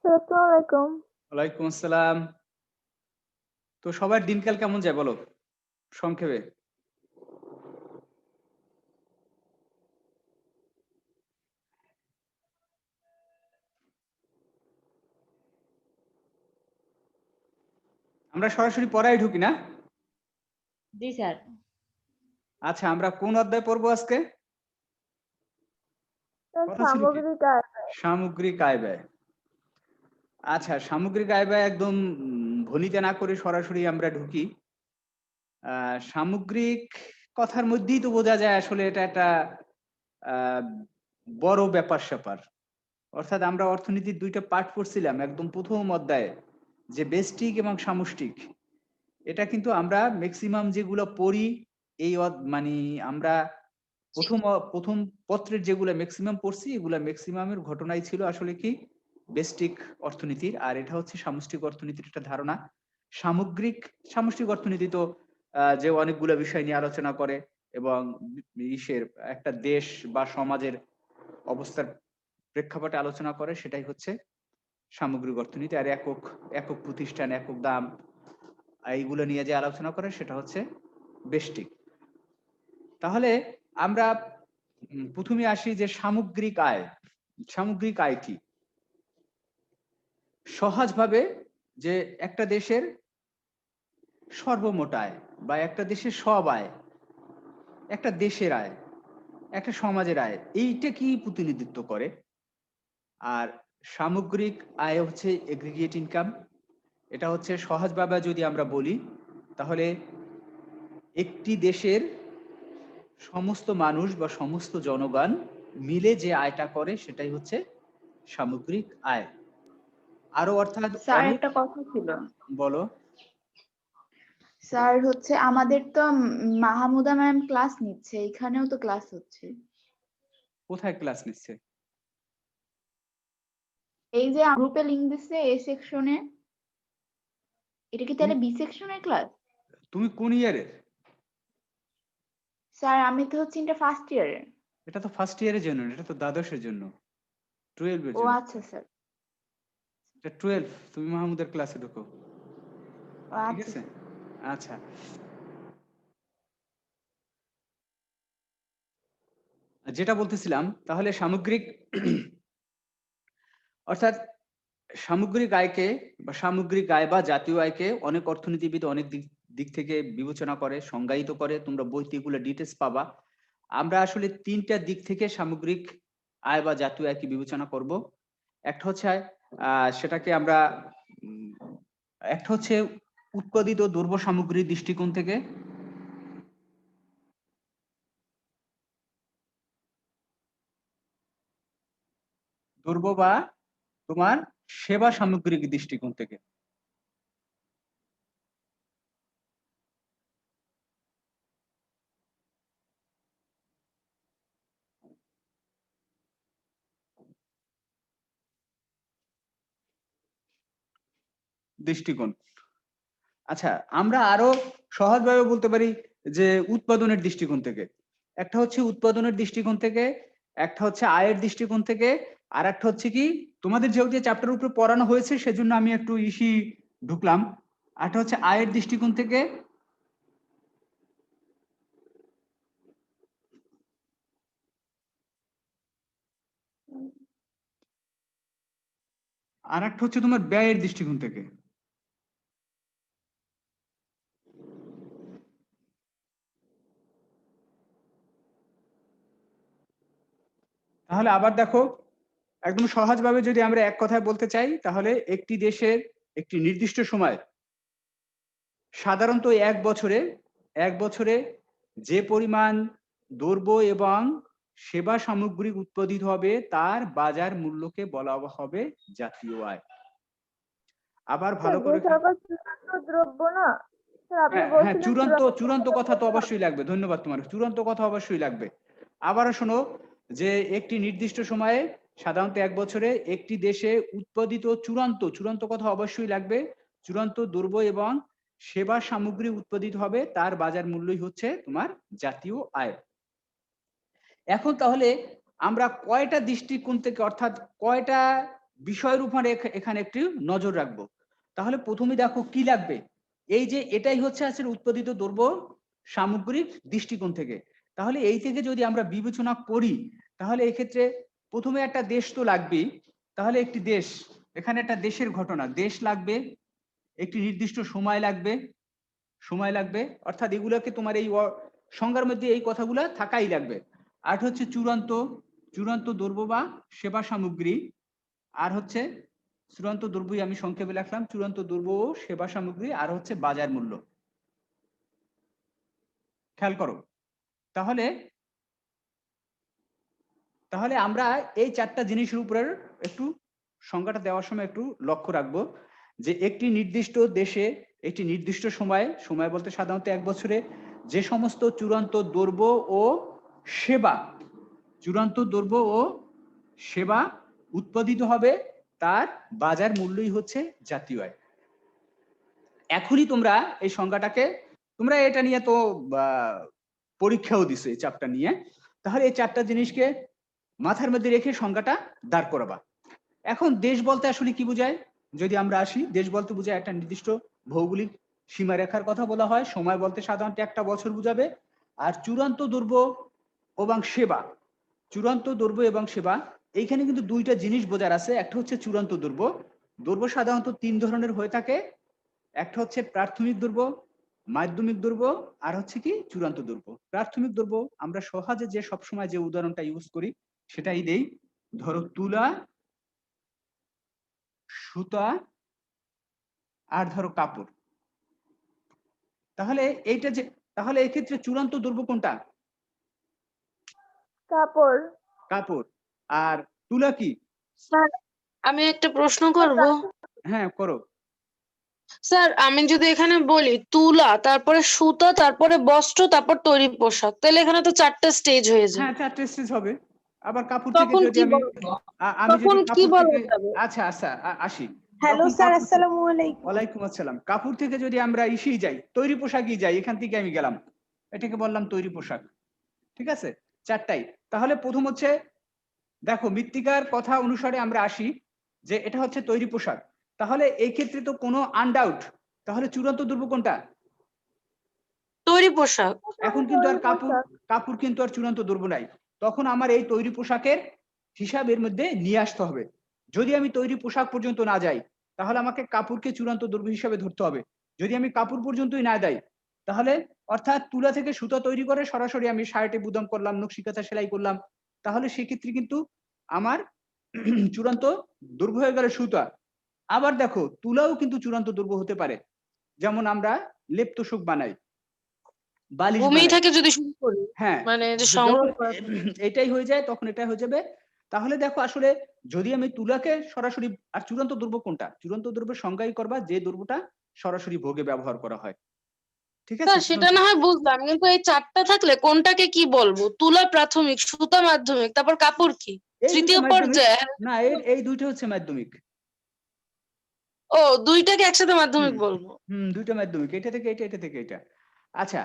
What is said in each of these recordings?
আসসালামু আলাইকুম। ওয়ালাইকুম আসসালাম। তো সবার দিনকাল কেমন যায় বলো? সংক্ষেপে। আমরা সরাসরি পড়ায় ঢুকি না? জি স্যার। আচ্ছা, আমরা কোন অধ্যায় পড়বো আজকে? কথা ছিল কি? সামগ্রিক আয়। সামগ্রিক আয় ব্যয়। আচ্ছা, সামগ্রিক আয় ব্যয় একদম ভনিতে না করে সরাসরি আমরা ঢুকি। সামগ্রিক কথার মধ্যেই তো বোঝা যায় আসলে এটা একটা আ বড় ব্যাপার-স্যাপার। অর্থাৎ আমরা অর্থনীতির ২ টা পার্ট পড়ছিলাম একদম ১ম অধ্যায়ে যে ব্যষ্টিক এবং সামষ্টিক। এটা কিন্তু আমরা মেক্সিমাম যেগুলো পড়ি এই মানি আমরা ১ম পত্রের যেগুলা মেক্সিমাম পড়ছি এগুলা মেক্সিমামের ঘটনাই ছিল আসলে কি ব্যষ্টিক অর্থনীতির। আর এটা হচ্ছে সামষ্টিক অর্থনীতির একটা ধারণা। সামষ্টিক অর্থনীতি তো যে অনেকগুলা বিষয় নিয়ে আলোচনা করে এবং ইসের একটা দেশ বা সমাজের অবস্থার প্রেক্ষাপটে আলোচনা করে সেটাই হচ্ছে সামগ্রিক অর্থনীতি। আর একক প্রতিষ্ঠান, একক দাম এইগুলো নিয়ে যে আলোচনা করে সেটা হচ্ছে ব্যষ্টিক। তাহলে আমরা ১ম এ আসি যে সামগ্রিক আয়। সামগ্রিক আয় কি? সহজভাবে যে একটা দেশের সর্বমোট আয় বা একটা দেশের সব আয়, একটা দেশের আয়, একটা সমাজের আয় এইটা কি প্রতিনিধিত্ব করে? আর সামগ্রিক আয় হচ্ছে এগ্রিগেট ইনকাম। এটা হচ্ছে সহজভাবে যদি আমরা বলি তাহলে একটি দেশের সমস্ত মানুষ বা সমস্ত জনগণ মিলে যে আয়টা করে সেটাই হচ্ছে সামগ্রিক আয়। আরো অর্থাৎ স্যার অনেক একটা কথা ছিল। বলো। স্যার হচ্ছে আমাদের তো মাহমুদা ম্যাম ক্লাস নিচ্ছে, এখানেও তো ক্লাস হচ্ছে। কোথায় ক্লাস নিচ্ছে? এই যে গ্রুপে লিংক দিচ্ছে এ সেকশনে, এটা কি তুমি তাহলে বি সেকশনের ক্লাস? তুমি কোন ইয়ারের? স্যার আমি তো হচ্ছে এটা ফার্স্ট ইয়ারের। এটা তো ফার্স্ট ইয়ারের জন্য, এটা তো দ্বাদশের জন্য, 12 এর ও জন্য। আচ্ছা স্যার। এটা 12, তুমি মাহমুদের ক্লাসে ঢুকো। ও ঠিক আচ্ছা আছে? স্যার। আচ্ছা। যেটা বলতেছিলাম তাহলে সামগ্রিক অর্থাৎ সামগ্রিক আয়কে বা সামগ্রিক আয় বা জাতীয় আয়কে অনেক অর্থনীতিবিদ অনেক দিক দিক থেকে বিবেচনা করে, সংজ্ঞায়িত করে। তোমরা বইতে এগুলো ডিটেইলস পাবা। আমরা আসলে ৩ টা দিক থেকে সামগ্রিক আয় বা জাতীয় আয়কে বিবেচনা করব। একটা হচ্ছে সেটাকে আমরা উম একটা হচ্ছে উৎপাদিত দ্রব্য সামগ্রীর দৃষ্টিকোণ থেকে। দ্রব্য বা তোমার সেবা সামগ্রিক দৃষ্টিকোণ থেকে। দৃষ্টিকোণ। আচ্ছা, আমরা আরো সহজভাবে বলতে পারি যে উৎপাদনের দৃষ্টিকোণ থেকে। একটা হচ্ছে উৎপাদনের দৃষ্টিকোণ থেকে, একটা হচ্ছে আয়ের দৃষ্টিকোণ থেকে, আর একটা হচ্ছে কি তোমাদের যেহেতু চ্যাপ্টারের উপরে পড়ানো হয়েছে সেজন্য আমি একটু ঢুকলাম। আরটা হচ্ছে আয়ের দৃষ্টিকোণ থেকে, আর একটা হচ্ছে তোমার ব্যয়ের দৃষ্টিকোণ থেকে। তাহলে আবার দেখো, একদম সহজভাবে যদি আমরা এক কথায় বলতে চাই তাহলে একটি দেশের একটি নির্দিষ্ট সময় সাধারণত এক বছরে যে পরিমাণ দ্রব্য এবং সেবা সামগ্রী উৎপাদিত হবে তার বাজার মূল্যকে বলা হবে জাতীয় আয়। আবার ভালো করে চূড়ান্ত দ্রব্য না স্যার, আপনি হ্যাঁ হ্যাঁ, বলছিলেন চূড়ান্ত কথা তো অবশ্যই লাগবে। ধন্যবাদ তোমার। চূড়ান্ত কথা অবশ্যই লাগবে। আবারও শোনো যে একটি নির্দিষ্ট সময়ে সাধারণত এক বছরে একটি দেশে উৎপাদিত চূড়ান্ত কথা অবশ্যই লাগবে। চূড়ান্ত দ্রব্য এবং সেবা সামগ্রী উৎপাদিত হবে তার বাজার মূল্যই হচ্ছে তোমার জাতীয় আয়। এখন তাহলে আমরা কয়টা দৃষ্টিকোণ থেকে অর্থাৎ কয়টা বিষয়ের উপর এখানে একটু নজর রাখবো। তাহলে প্রথমে দেখো কি লাগবে, এই যে এটাই হচ্ছে আসলে উৎপাদিত দ্রব্য সামগ্রিক দৃষ্টিকোণ থেকে। তাহলে এই থেকে যদি আমরা বিবেচনা করি তাহলে এক্ষেত্রে প্রথমে একটা দেশ তো লাগবেই। তাহলে একটি দেশ, এখানে একটা দেশের ঘটনা, দেশ লাগবে, একটি নির্দিষ্ট সময় লাগবে, অর্থাৎ এগুলোকে তোমার এই সংজ্ঞার মধ্যে এই কথাগুলা থাকাই লাগবে। আর হচ্ছে চূড়ান্ত দ্রব্য বা সেবা সামগ্রী, আর হচ্ছে চূড়ান্ত দ্রব্যই আমি সংক্ষেপে লিখলাম, চূড়ান্ত দ্রব্য ও সেবা সামগ্রী, আর হচ্ছে বাজার মূল্য। খেয়াল করো, তাহলে আমরা এই চারটা জিনিসের উপরে একটু সংজ্ঞাটা দেওয়ার সময় একটু লক্ষ্য রাখবো যে একটি নির্দিষ্ট দেশে একটি নির্দিষ্ট সময় বলতে সাধারণত 1 বছরে যে সমস্ত চূড়ান্ত দ্রব্য ও সেবা উৎপাদিত হবে তার বাজার মূল্যই হচ্ছে জাতীয় আয়। এখনই তোমরা এই সংজ্ঞাটাকে, তোমরা এটা নিয়ে তো পরীক্ষাও দিছো এই চাপটা নিয়ে, তাহলে এই চারটা জিনিসকে মাথার মধ্যে রেখে সংজ্ঞাটা দাঁড় করাবা। এখন দেশ বলতে আসলে কি বোঝায়, যদি আমরা আসি, দেশ বলতে বোঝায় একটা নির্দিষ্ট ভৌগোলিক সীমারেখার কথা বলা হয়। সময় বলতে সাধারণত 1টা বছর বোঝাবে। আর চূড়ান্ত দ্রব্য এবং সেবা, এইখানে কিন্তু 2টা জিনিস বোঝার আছে। একটা হচ্ছে চূড়ান্ত দ্রব্য সাধারণত 3 ধরনের হয়ে থাকে। একটা হচ্ছে প্রাথমিক দ্রব্য, মাধ্যমিক দ্রব্য, আর হচ্ছে কি চূড়ান্ত দ্রব্য। প্রাথমিক দ্রব্য আমরা সহজে যে সবসময় যে উদাহরণটা ইউজ করি সেটাই দেই, ধরো তুলা, সুতা, আর ধরো কাপড়। তাহলে এক্ষেত্রে চূড়ান্ত দ্রব্য কোনটা? কাপড়। আর তুলা কি? স্যার আমি একটা প্রশ্ন করব। হ্যাঁ করো। স্যার আমি যদি এখানে বলি তুলা, তারপরে সুতা, তারপরে বস্ত্র, তারপর তৈরি পোশাক, তাহলে এখানে তো 4টে স্টেজ হয়ে যায়। হ্যাঁ 4টে স্টেজ হবে। আবার কাপড় থেকে তখন যদি কি আমি তখন যদি কি কাপড় বলা থেকে, যাবে? আচ্ছা আসি। হ্যালো তখন স্যার, কাপড় আসসালামু আলাইকুম। ওয়ালাইকুম আসসালাম। কাপড় থেকে যদি আমরা ইসেই যাই, তৈরি পোশাকই যাই, এখান থেকে আমি গেলাম, এটাকে বললাম তৈরি পোশাক। ঠিক আছে, 4টাই। তাহলে প্রথম হচ্ছে দেখো মৃত্তিকার কথা অনুসারে আমরা আসি যে এটা হচ্ছে তৈরি পোশাক। তাহলে এই ক্ষেত্রে তো কোনো আনডাউট, তাহলে চূড়ান্ত দ্রব্য কোনটা? তৈরি পোশাক। এখন কিন্তু আর কাপড় কিন্তু আর চূড়ান্ত দ্রব্য নাই। তখন আমার এই তৈরি পোশাকের হিসাবের মধ্যে নিয়ে আসতে হবে। যদি আমি তৈরি পোশাক পর্যন্ত না যাই তাহলে আমাকে কাপড়কে চূড়ান্ত দ্রব্য হিসাবে ধরতে হবে। যদি আমি কাপড় পর্যন্তই না যাই তাহলে, অর্থাৎ তুলা থেকে সুতা তৈরি করে সরাসরি আমি শার্টে বুদম করলাম, নকশি কাঁথা সেলাই করলাম, তাহলে সেক্ষেত্রে কিন্তু আমার চূড়ান্ত দ্রব্য হয়ে গেল সুতা। আবার দেখো তুলাও কিন্তু চূড়ান্ত দ্রব্য হতে পারে, যেমন আমরা লেপ তোশক বানাই, বালিশ ভূমি বানাই। থেকে যদি শুরু করি, হ্যাঁ, মানে যে যখন সংগ্রহ করা। এটাই হয়ে যায় তখন এটা হয়ে যাবে। তাহলে দেখো আসলে যদি আমি তুলাকে সরাসরি, আর চূড়ান্ত দ্রব্য কোনটা? চূড়ান্ত দ্রব্যের সংজ্ঞাই করবা যে দ্রব্যটা সরাসরি ভোগে ব্যবহার করা হয়। ঠিক আছে, স্যার সেটা না হয় বুঝলাম, কিন্তু এই 4টা থাকলে কোনটাকে কি বলবো? তুলা প্রাথমিক, সুতা মাধ্যমিক, তারপর কাপড় কি এই দুটো তৃতীয় মাধ্যমিক। পর্যায়ে? না, এই দুইটা হচ্ছে মাধ্যমিক। ও, দুইটাকে একসাথে মাধ্যমিক বলবো? দুইটা মাধ্যমিক, এটা থেকে এটা, এটা থেকে এটা। আচ্ছা,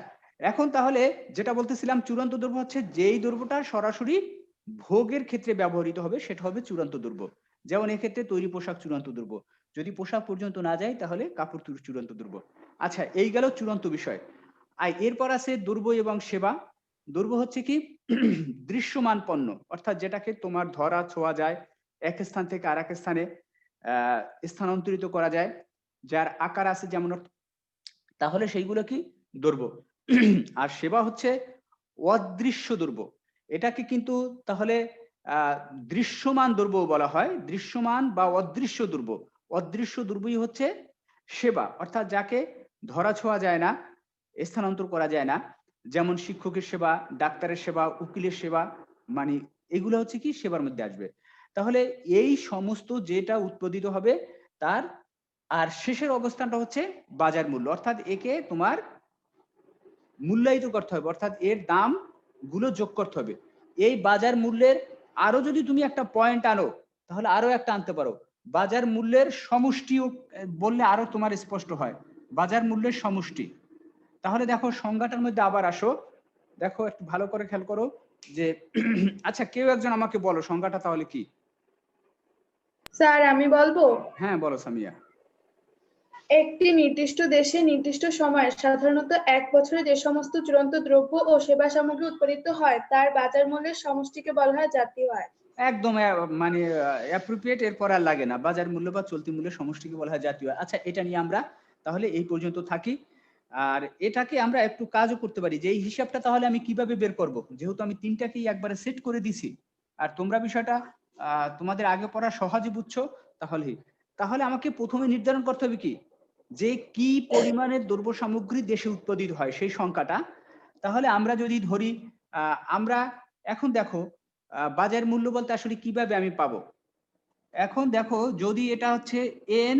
এখন তাহলে যেটা বলতেছিলাম, চূড়ান্ত দ্রব্য হচ্ছে যেই দ্রব্যটা সরাসরি ভোগের ক্ষেত্রে ব্যবহৃত হবে সেটা হবে চূড়ান্ত দ্রব্য। যেমন এক্ষেত্রে তৈরি পোশাক চূড়ান্ত দ্রব্য, যদি পোশাক পর্যন্ত না যায় তাহলে কাপড় চূড়ান্ত দ্রব্য। আচ্ছা, এই গেল চূড়ান্ত বিষয়। আর এরপর আছে দ্রব্য এবং সেবা। দ্রব্য হচ্ছে কি দৃশ্যমান পণ্য, অর্থাৎ যেটাকে তোমার ধরা ছোঁয়া যায়, এক স্থান থেকে আর এক স্থানে স্থানান্তরিত করা যায়, যার আকার আছে যেমন, তাহলে সেইগুলো কি দ্রব্য। আর সেবা হচ্ছে অদৃশ্য দ্রব্য, এটাকে কিন্তু তাহলে দৃশ্যমান দ্রব্য বলা হয়। দৃশ্যমান বা অদৃশ্য দ্রব্য, অদৃশ্য দ্রব্যই হচ্ছে সেবা, অর্থাৎ যাকে ধরা ছোঁয়া যায় না, স্থানান্তর করা যায় না, যেমন শিক্ষকের সেবা, ডাক্তারের সেবা, উকিলের সেবা, মানে এগুলো হচ্ছে কি সেবার মধ্যে আসবে। তাহলে এই সমস্ত যেটা উৎপাদিত হবে তার আর শেষের অবস্থানটা হচ্ছে বাজার মূল্য, অর্থাৎ একে তোমার মূল্যায়িত করতে হবে, অর্থাৎ এর দাম গুলো যোগ করতে হবে। এই বাজার মূল্যের আরো যদি তুমি একটা পয়েন্ট আনো তাহলে আরো একটা আনতে পারো, বাজার মূল্যের সমষ্টিও বললে আরো তোমার স্পষ্ট হয়, বাজার মূল্যের সমষ্টি। তাহলে দেখো সংজ্ঞাটার মধ্যে আবার আসো, দেখো একটু ভালো করে খেয়াল করো যে আচ্ছা কেউ একজন আমাকে বলো সংজ্ঞাটা তাহলে কি? স্যার আমি বলবো, হ্যাঁ বলো সামিয়া। একটি নির্দিষ্ট দেশে নির্দিষ্ট সময়ে সাধারণত এক বছরে যে সমস্ত চূড়ান্ত দ্রব্য ও সেবা সামগ্রী উৎপাদিত হয় তার বাজার মূল্যের সমষ্টিকে বলা হয় জাতীয় আয়। একদম মানে অ্যাপ্রোপ্রিয়েট, এরপর আর লাগে না। বাজার মূল্য বা চলতি মূল্যের সমষ্টিকে বলা হয় জাতীয় আয়। আচ্ছা, এটা নিয়ে আমরা তাহলে এই পর্যন্ত থাকি। আর এটাকে আমরা একটু কাজও করতে পারি যে এই হিসাবটা তাহলে আমি কিভাবে বের করব, যেহেতু আমি তিনটাকেই একবারে সেট করে দিছি আর তোমরা বিষয়টা তোমাদের আগে পড়া সহজে বুঝছো, তাহলে আমাকে প্রথমে নির্ধারণ করতে হবে কি, যে কি পরিমাণের দ্রব্য সামগ্রী দেশে উৎপাদিত হয় সেই সংখ্যাটা। তাহলে আমরা যদি ধরি আমরা এখন দেখো বাজার মূল্য বলতে আসলে কিভাবে আমি পাবো। এখন দেখো, যদি এটা হচ্ছে এন,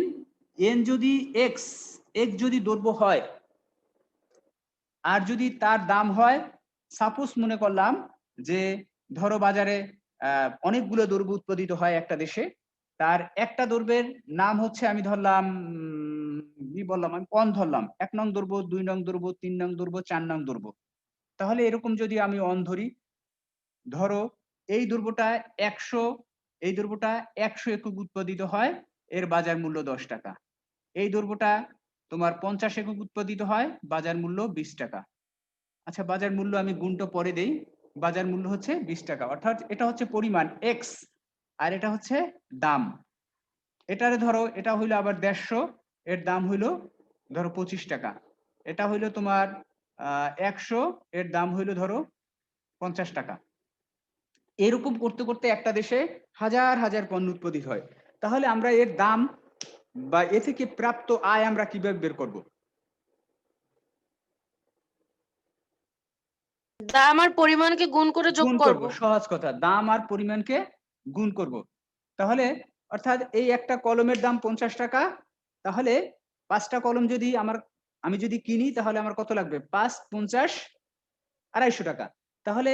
যদি এক্স যদি দ্রব্য হয় আর যদি তার দাম হয়, সাপোজ মনে করলাম যে ধরো বাজারে অনেকগুলো দ্রব্য উৎপাদিত হয় একটা দেশে, তার একটা দ্রব্যের নাম হচ্ছে আমি ধরলাম কি বললাম, আমি অন ধরলাম, 1 নং দ্রব্য, 2 নং দ্রব্য, 3 নং দ্রব্য, 4 নং দ্রব্য। তাহলে এরকম যদি আমি অন ধরি, ধরো এই দ্রব্যটা 100, এই দ্রব্যটা 100 একক উৎপাদিত হয়, এর বাজার মূল্য 10 টাকা। এই দ্রব্যটা তোমার 50 একক উৎপাদিত হয়, বাজার মূল্য 20 টাকা। আচ্ছা, বাজার মূল্য আমি গুণটা পরে দেই, বাজার মূল্য হচ্ছে 20 টাকা, অর্থাৎ এটা হচ্ছে পরিমাণ এক্স আর এটা হচ্ছে দাম। এটারে ধরো, এটা হইলো আবার 150, এর দাম হইলো ধরো 25 টাকা। এটা হইলো তোমার 100, এর দাম হইলো ধরো 50 টাকা। এরকম করতে করতে একটা দেশে হাজার হাজার পণ্য উৎপাদিত হয়। তাহলে আমরা এর দাম বা এ থেকে প্রাপ্ত আয় আমরা কিভাবে বের করব? দাম আর পরিমাণকে গুণ করে যোগ গুণ করব। করব, সহজ কথা, দাম আর পরিমাণকে গুণ করব। তাহলে অর্থাৎ এই একটা কলমের দাম 50 টাকা, তাহলে 5টা কলম যদি আমি যদি কিনি তাহলে আমার কত লাগবে? 5 50 250 টাকা। তাহলে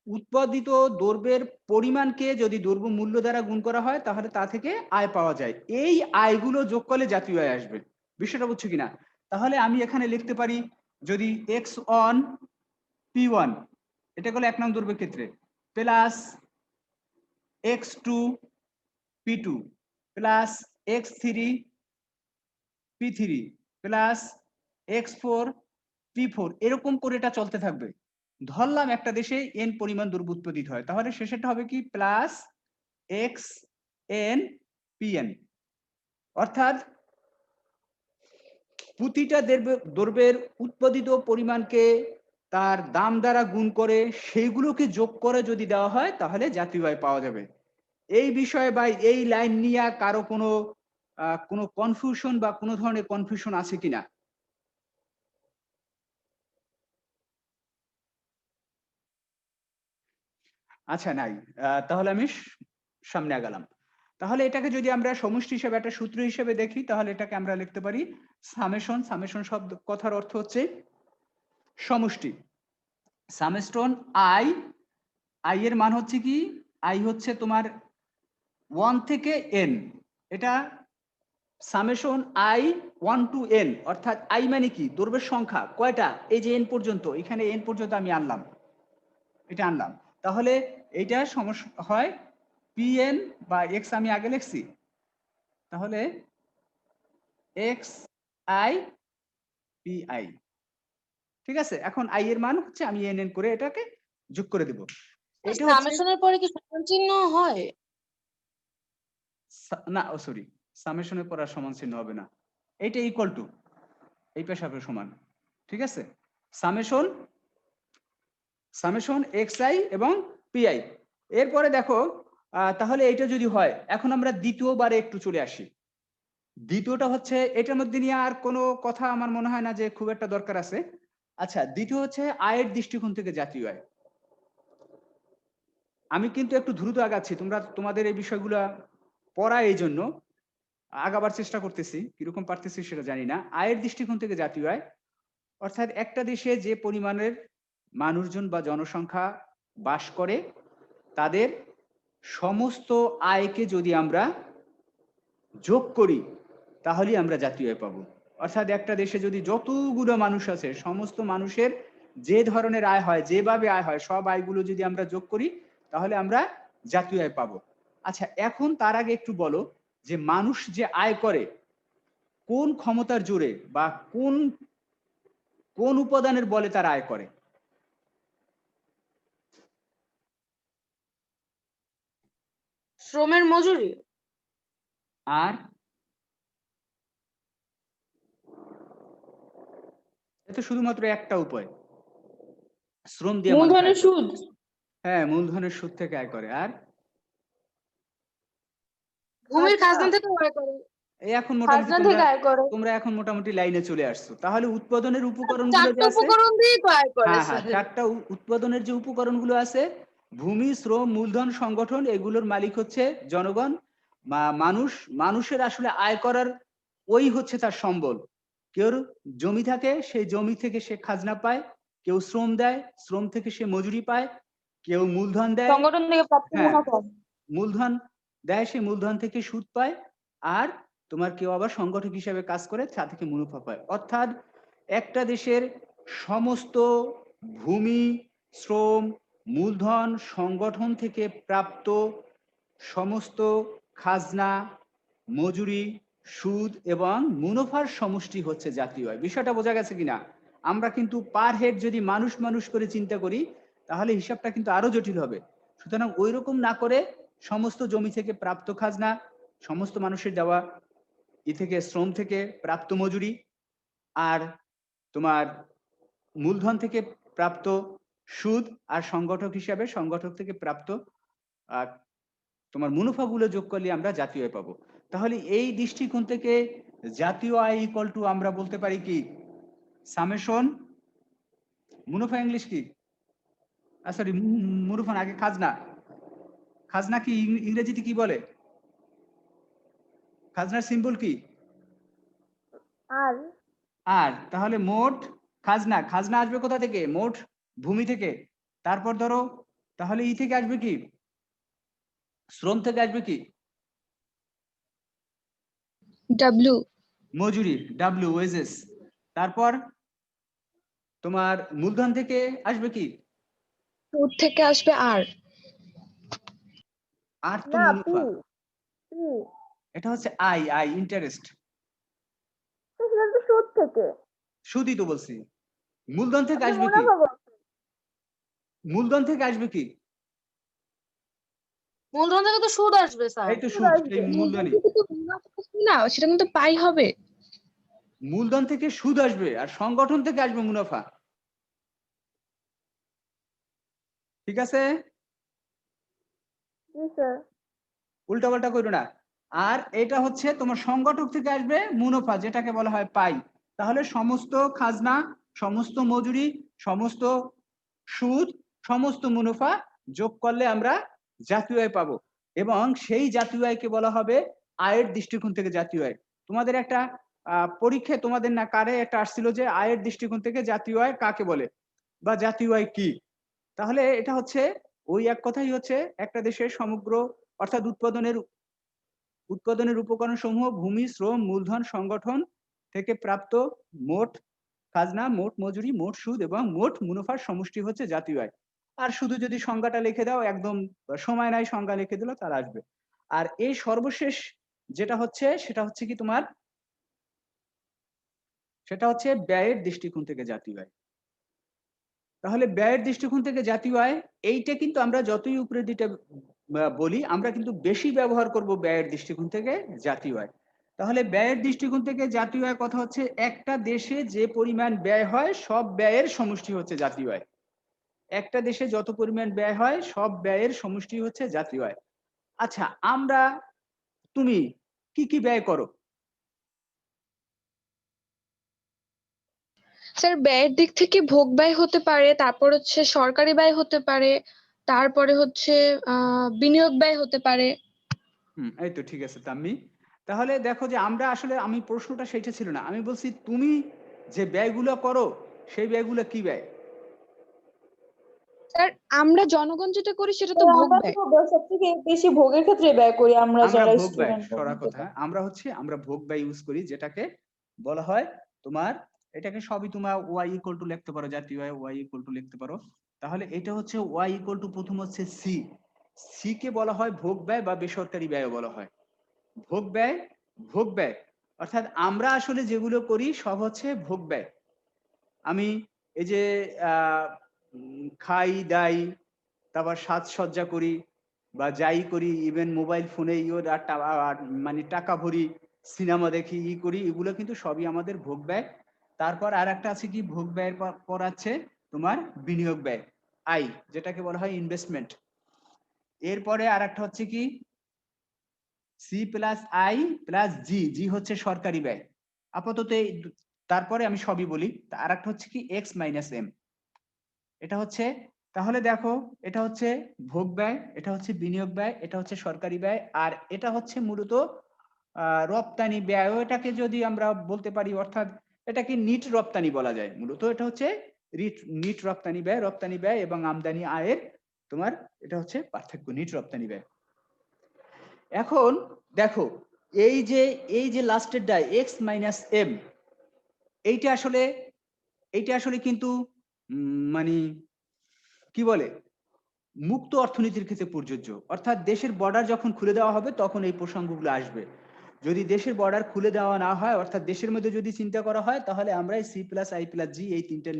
উৎপাদিত দ্রব্যের পরিমাণকে যদি দ্রব্য মূল্য দ্বারা গুণ করা হয় তাহলে তা থেকে আয় পাওয়া যায়। এই আয়গুলো যোগ করলে জাতীয় আয় আসবে। বিষয়টা বুঝছো কিনা? তাহলে আমি এখানে লিখতে পারি, যদি x1 p1, এটা হলো 1 নং দ্রব্যের ক্ষেত্রে, plus x2 p2 plus x3 p3 plus x4 p4, এরকম করে এটা চলতে থাকবে। ধরলাম একটা দেশে n পরিমাণ দ্রব্য উৎপাদিত হয়, তাহলে শেষেরটা হবে কি? Plus x N PN. অর্থাৎ প্রতিটা দ্রব্যের উৎপাদিত পরিমাণকে তার দাম দ্বারা গুণ করে সেইগুলোকে যোগ করে যদি দেওয়া হয় তাহলে জাতীয় আয় পাওয়া যাবে। এই বিষয়ে বা এই লাইন নিয়ে কারো কোনো কনফিউশন বা কোনো ধরনের কনফিউশন আছে কিনা? আচ্ছা, নাই। তাহলে আমি সামনে আগালাম। তাহলে এটাকে যদি আমরা সমষ্টি হিসেবে একটা সূত্র হিসেবে দেখি তাহলে এটাকে আমরা লিখতে পারি সামেশন। সামেশন শব্দ কথার অর্থ হচ্ছে সমষ্টি। সামেশন আই, আই এর মান হচ্ছে কি? আই হচ্ছে তোমার 1 থেকে n, এটা সামেশন আই 1 to n, অর্থাৎ আই মানে কি? দ্রব্যের সংখ্যা কয়টা? এই যে n পর্যন্ত, এখানে n পর্যন্ত আমি আনলাম, এটা আনলাম। তাহলে এইটা সমস্যা হয় pn বা x, আমি আগে লিখছি, তাহলে এক্স আই পি আই। ঠিক আছে, এখন আই এর মান হচ্ছে আমি এন এন করে এটাকে যোগ করে দেব। এটা হচ্ছে সামেশনের পরে কি সমান চিহ্ন হয়? না, সরি, সামেশনের পর আর সমান চিহ্ন হবে না, এইটা ইকুয়াল টু এই পেশাবের সমান। ঠিক আছে, সামেশন এক্স আই এবং পি আই। এরপরে দেখো, তাহলে এইটা যদি হয়, এখন আমরা দ্বিতীয়বারে একটু চলে আসি। দ্বিতীয়টা হচ্ছে, এটার মধ্যে নিয়ে আর কোনো কথা আমার মনে হয় না যে খুব একটা দরকার আছে। আচ্ছা, দ্বিতীয় হচ্ছে আয়ের দৃষ্টিকোণ থেকে জাতীয় আয়। আমি কিন্তু একটু দ্রুত আগাচ্ছি, তোমাদের এই বিষয়গুলো পড়া, এই জন্য আগাবার চেষ্টা করতেছি, কিরকম পারতেছি সেটা জানি না। আয়ের দৃষ্টিকোণ থেকে জাতীয় আয় অর্থাৎ একটা দেশে যে পরিমাণের মানুষজন বা জনসংখ্যা বাস করে তাদের সমস্ত আয়কে যদি আমরা যোগ করি তাহলেই আমরা জাতীয় আয় পাবো। অর্থাৎ একটা দেশে যদি যতগুলো মানুষ আছে সমস্ত মানুষের যে ধরনের আয় হয়, যেভাবে আয় হয়, সব আয়গুলো যদি আমরা যোগ করি তাহলে আমরা জাতীয় আয় পাবো। আচ্ছা, এখন তার আগে একটু বলো যে মানুষ যে আয় করে কোন ক্ষমতার জোরে বা কোন কোন উপাদানের বলে তার আয় করে? শ্রমের মজুরি। আর এটা শুধুমাত্র একটা উপায়, শ্রম দিয়ে মানুষ আয় মূলধনের করে। সুদ। হ্যাঁ, মূলধনের সুদ থেকে আয় করে। আর ভূমির আচ্ছা। খাজনা থেকে আয় করে। এই এখন মোটামুটি খাজনা থেকে আয় করে। তোমরা এখন মোটামুটি লাইনে চলে আসছো। তাহলে উৎপাদনের উপকরণগুলো চারটে যে আছে, উপকরণ দিয়েই তো আয় করে হ্যাঁ হ্যাঁ, স্যার। চারটা উৎপাদনের যে উপকরণগুলো আছে, ভূমি, শ্রম, মূলধন, সংগঠন, এগুলোর মালিক হচ্ছে জনগণ। মানুষ, মানুষের আসলে আয় করার ওই হচ্ছে তার সম্বল। কেউ জমি থাকে, সেই জমি থেকে সে খাজনা পায়, কেউ শ্রম দেয়, শ্রম থেকে সে মজুরি পায়, কেউ মূলধন দেয়, সংগঠন থেকে প্রাপ্ত হ্যাঁ মুনাফা। মূলধন দেয়, সেই মূলধন থেকে সুদ পায়। আর তোমার কেউ আবার সংগঠক হিসেবে কাজ করে, তা থেকে মুনাফা পায়। অর্থাৎ একটা দেশের সমস্ত ভূমি, শ্রম, মূলধন, সংগঠন থেকে প্রাপ্ত সমস্ত খাজনা, মজুরি, সুদ এবং মুনাফার সমষ্টি হচ্ছে জাতীয় আয়। বিষয়টা বোঝা গেছে কিনা? আমরা কিন্তু পার হেড যদি মানুষ মানুষ করে চিন্তা করি, তাহলে হিসাবটা কিন্তু আরো জটিল হবে। সুতরাং ওই রকম না করে সমস্ত জমি থেকে প্রাপ্ত খাজনা, সমস্ত মানুষের দেওয়া থেকে শ্রম থেকে প্রাপ্ত মজুরি, আর তোমার মূলধন থেকে প্রাপ্ত সুদ, আর সংগঠক হিসাবে সংগঠক থেকে প্রাপ্ত তোমার মুনাফাগুলো যোগ করলে আমরা জাতীয় আয় পাবো। তাহলে এই দৃষ্টিকোণ থেকে জাতীয় আয় ইকুয়াল টু আমরা বলতে পারি কি, সামেশন মুনাফা। ইংলিশ কি? সরি, মুনাফা আগে খাজনা। খাজনা কি ইংরেজিতে কি বলে? খাজনার সিম্বল কি? আর আর তাহলে মোট খাজনা, খাজনা আসবে কোথা থেকে? মোট ভূমি থেকে। তারপর ধরো তাহলে ই থেকে আসবে কি? শ্রম থেকে আসবে কি? ডাব্লিউ। মজুরি, ডাব্লিউ, ওয়েজেস। তারপর তোমার মূলধন থেকে আসবে কি? সুদ থেকে আসবে আর। আর তো না, মুনাফা। পি এটা হচ্ছে আই, আই ইন্টারেস্ট। সেটা তো সুদ থেকে। সুদই তো বলছি। মূলধন থেকে আপনি আসবে কি? মুনাফা বলছেন। মূলধন থেকে আসবে কি? মূলধন থেকে তো সুদ আসবে স্যার। এই তো সুদ সুদ, আসবে। এই মূলধন মূলধনই। থেকে তো মুনাফা আসবে না, সেটা কিন্তু পাই হবে। মূলধন থেকে সুদ আসবে আর সংগঠন থেকে আসবে মুনাফা। ঠিক আছে? জি স্যার। উল্টাপাল্টা করো না। আর এটা হচ্ছে তোমার সংগঠক থেকে আসবে মুনাফা, যেটাকে বলা হয় পাই। তাহলে সমস্ত খাজনা, সমস্ত মজুরি, সমস্ত সুদ, সমস্ত মুনাফা যোগ করলে আমরা জাতীয় আয় পাবো। এবং সেই জাতীয় আয়কে বলা হবে আয়ের দৃষ্টিকোণ থেকে জাতীয় আয়। তোমাদের একটা পরীক্ষায় তোমাদের না কারে একটা আসছিল যে আয়ের দৃষ্টিকোণ থেকে জাতীয় আয় কাকে বলে বা জাতীয় আয় কি। তাহলে এটা হচ্ছে ওই এক কথাই হচ্ছে একটা দেশের সমগ্র, অর্থাৎ উৎপাদনের উপকরণ সমূহ ভূমি, শ্রম, মূলধন, সংগঠন থেকে প্রাপ্ত মোট খাজনা, মোট মজুরি, মোট সুদ এবং মোট মুনাফার সমষ্টি হচ্ছে জাতীয় আয়। আর শুধু যদি সংজ্ঞাটা লিখে দাও, একদম সময় নাই, সংজ্ঞা লিখে দিল তার আসবে। আর এই সর্বশেষ যেটা হচ্ছে সেটা হচ্ছে কি তোমার, সেটা হচ্ছে ব্যয়ের দৃষ্টিকোণ থেকে জাতীয় আয়। তাহলে ব্যয়ের দৃষ্টিকোণ থেকে জাতীয় আয়, এইটা কিন্তু আমরা যতই উপরে দিতে বলি, আমরা কিন্তু বেশি ব্যবহার করব ব্যয়ের দৃষ্টিকোণ থেকে জাতীয় আয়। তাহলে ব্যয়ের দৃষ্টিকোণ থেকে জাতীয় আয় কথা হচ্ছে একটা দেশে যে পরিমাণ ব্যয় হয় সব ব্যয়ের সমষ্টি হচ্ছে জাতীয় আয়। একটা দেশে যত পরিমাণ ব্যয় হয় সব ব্যয়ের সমষ্টি হচ্ছে জাতীয় আয়। আচ্ছা, তুমি কি কি ব্যয় করো? স্যার ব্যয়ের দিক থেকে ভোগ ব্যয় হতে পারে, তারপর হচ্ছে সরকারি ব্যয় হতে পারে, তারপরে হচ্ছে বিনিয়োগ ব্যয় হতে পারে। এই তো ঠিক আছে তাম্মি। তাহলে দেখো যে আমরা আসলে, আমি প্রশ্নটা সেইটা ছিল না, আমি বলছি তুমি যে ব্যয়গুলো করো সেই ব্যয়গুলো কি ব্যয়? স্যার আমরা জনগণ যেটা করি সেটা তো ভোগ আমরা ব্যয়। তো সবথেকে বেশি ভোগের ক্ষেত্রে ব্যয় করি আমরা আমরা যারা ভোগ ব্যয়, স্টুডেন্ট। সরা কথা, আমরা ভোগ ব্যয় ইউজ করি, যেটাকে বলা হয় তোমার, এটাকে সবই তোমার ওয়াই ইকুয়াল টু লিখতে পারো, জাতীয় আয় ওয়াই ইকুয়াল টু লিখতে পারো। তাহলে এটা হচ্ছে ওয়াই ইকুয়াল টু, প্রথম হচ্ছে সি, সি কে বলা হয় ভোগ ব্যয় বা বেসরকারি ব্যয় বলা হয়। ভোগ ব্যয় অর্থাৎ আমরা আসলে যেগুলো করি সব হচ্ছে ভোগ ব্যয়। আমি এই যে খাই দাই, তারপর সাজসজ্জা করি বা যাই করি, ইভেন মোবাইল ফোনে মানে টাকা ভরি, সিনেমা দেখি, করি, এগুলো কিন্তু সবই আমাদের ভোগ ব্যয়। তারপর আর একটা আছে কি ভোগ ব্যয়ের পর আছে তোমার বিনিয়োগ ব্যয়, আই, যেটাকে বলা হয় ইনভেস্টমেন্ট। এরপরে আর একটা হচ্ছে কি সি প্লাস আই প্লাস জি, জি হচ্ছে সরকারি ব্যয় আপাতত। তারপরে আমি সবই বলি। আর একটা হচ্ছে কি এক্স মাইনাস এম, এটা হচ্ছে, তাহলে দেখো এটা হচ্ছে ভোগ ব্যয়, এটা হচ্ছে বিনিয়োগ ব্যয়, এটা হচ্ছে সরকারি ব্যয়, আর এটা হচ্ছে মূলত রপ্তানি ব্যয়। এটাকে যদি আমরা বলতে পারি, অর্থাৎ এটাকে নিট রপ্তানি বলা যায়। মূলত এটা হচ্ছে নিট রপ্তানি ব্যয়, রপ্তানি ব্যয় এবং আমদানি আয়ের তোমার এটা হচ্ছে পার্থক্য, নিট রপ্তানি ব্যয়। এখন দেখো এই যে লাস্টের ডাই এক্স মাইনাস এম, এইটা আসলে কিন্তু মানে কি বলে মুক্ত অর্থনীতির ক্ষেত্রে প্রযোজ্য। অর্থাৎ দেশের বর্ডার যখন খুলে দেওয়া হবে তখন এই প্রসঙ্গগুলো আসবে। যদি দেশের বর্ডার খুলে দেওয়া না হয়, অর্থাৎ দেশের মধ্যে যদি চিন্তা করা হয়, তাহলে আমরা সি প্লাস আই প্লাস জি এই তিনটা